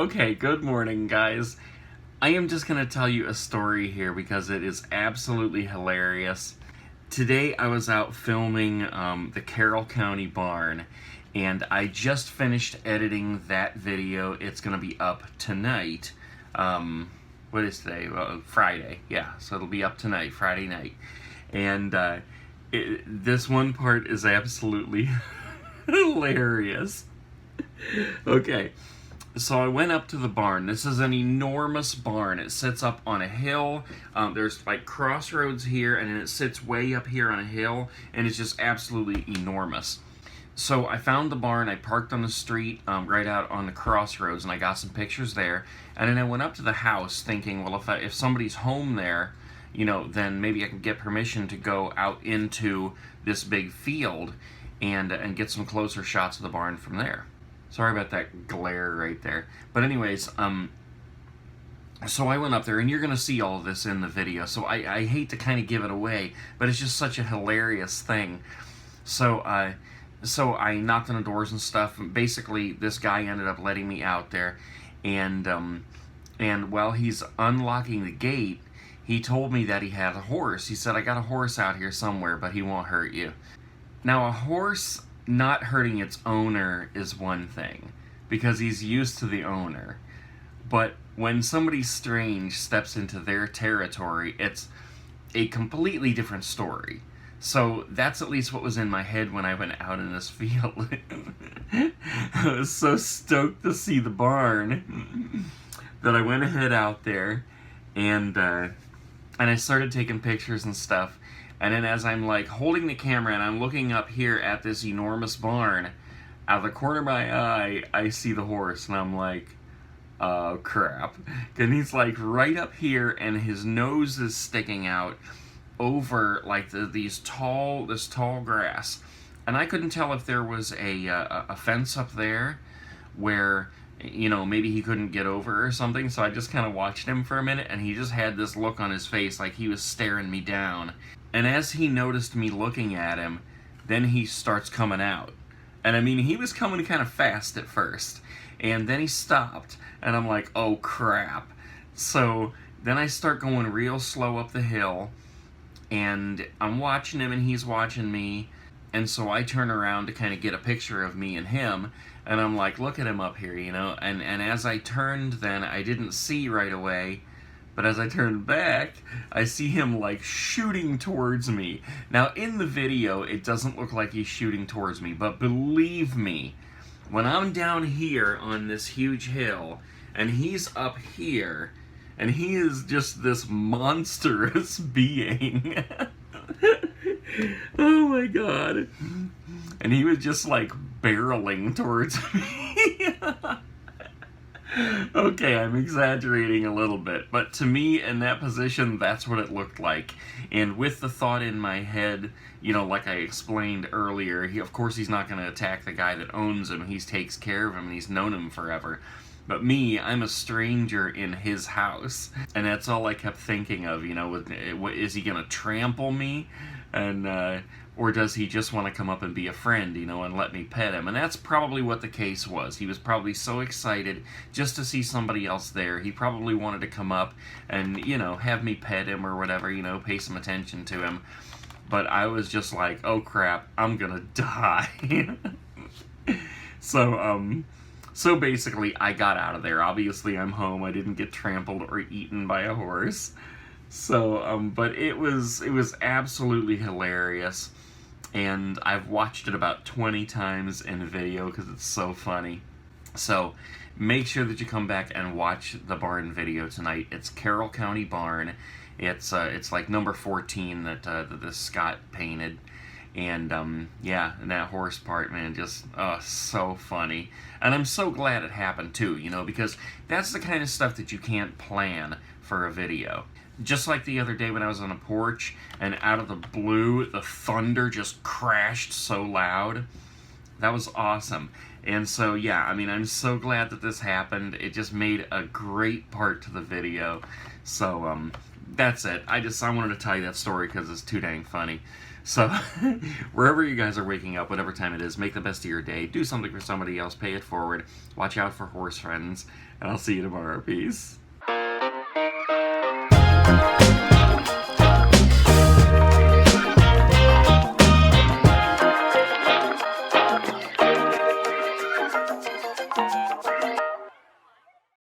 Okay, good morning, guys. I am just going to tell you a story here because it is absolutely hilarious. Today I was out filming the Carroll County barn, and I just finished editing that video. It's going to be up tonight. What is today? Well, Friday. Yeah, so it'll be up tonight, Friday night. And this one part is absolutely hilarious. Okay. So I went up to the barn. This is an enormous barn. It sits up on a hill. There's like crossroads here, and then it sits way up here on a hill, and it's just absolutely enormous. So I found the barn. I parked on the street right out on the crossroads, and I got some pictures there. And then I went up to the house thinking, well, if somebody's home there, you know, then maybe I can get permission to go out into this big field and get some closer shots of the barn from there. Sorry about that glare right there. But anyways, so I went up there, and you're going to see all of this in the video. So I hate to kind of give it away, but it's just such a hilarious thing. So I knocked on the doors and stuff. And basically, this guy ended up letting me out there. And while he's unlocking the gate, he told me that he had a horse. He said, I got a horse out here somewhere, but he won't hurt you. Now, a horse not hurting its owner is one thing, because he's used to the owner. But when somebody strange steps into their territory, it's a completely different story. So that's at least what was in my head when I went out in this field. I was so stoked to see the barn that I went ahead out there and I started taking pictures and stuff. And then as I'm like holding the camera and I'm looking up here at this enormous barn, out of the corner of my eye, I see the horse, and I'm like, oh crap. And he's like right up here, and his nose is sticking out over like this tall grass. And I couldn't tell if there was a fence up there where, you know, maybe he couldn't get over or something. So I just kind of watched him for a minute, and he just had this look on his face like he was staring me down. And as he noticed me looking at him, then he starts coming out. And I mean, he was coming kind of fast at first. And then he stopped. And I'm like, oh crap. So then I start going real slow up the hill. And I'm watching him and he's watching me. And so I turn around to kind of get a picture of me and him. And I'm like, look at him up here, you know. And as I turned then, I didn't see right away. But as I turned back, I see him like shooting towards me. Now in the video, it doesn't look like he's shooting towards me, but believe me, when I'm down here on this huge hill, and he's up here, and he is just this monstrous being. Oh my god. And he was just like barreling towards me. Okay, I'm exaggerating a little bit, but to me, in that position, that's what it looked like. And with the thought in my head, you know, like I explained earlier, of course he's not going to attack the guy that owns him. He takes care of him, and he's known him forever. But me, I'm a stranger in his house, and that's all I kept thinking of, you know, is he going to trample me? And, or does he just want to come up and be a friend, you know, and let me pet him? And that's probably what the case was. He was probably so excited just to see somebody else there. He probably wanted to come up and, you know, have me pet him or whatever, you know, pay some attention to him. But I was just like, oh crap, I'm gonna die. So basically I got out of there. Obviously I'm home. I didn't get trampled or eaten by a horse. So, but it was absolutely hilarious. And I've watched it about 20 times in video because it's so funny. So make sure that you come back and watch the barn video tonight. It's Carroll County Barn. It's like number 14 that the Scott painted. And yeah, and that horse part, man, just so funny. And I'm so glad it happened too, you know, because that's the kind of stuff that you can't plan for a video. Just like the other day when I was on a porch, and out of the blue, the thunder just crashed so loud. That was awesome. And so, yeah, I mean, I'm so glad that this happened. It just made a great part to the video. So, that's it. I wanted to tell you that story because it's too dang funny. So, wherever you guys are waking up, whatever time it is, make the best of your day. Do something for somebody else. Pay it forward. Watch out for horse friends. And I'll see you tomorrow. Peace.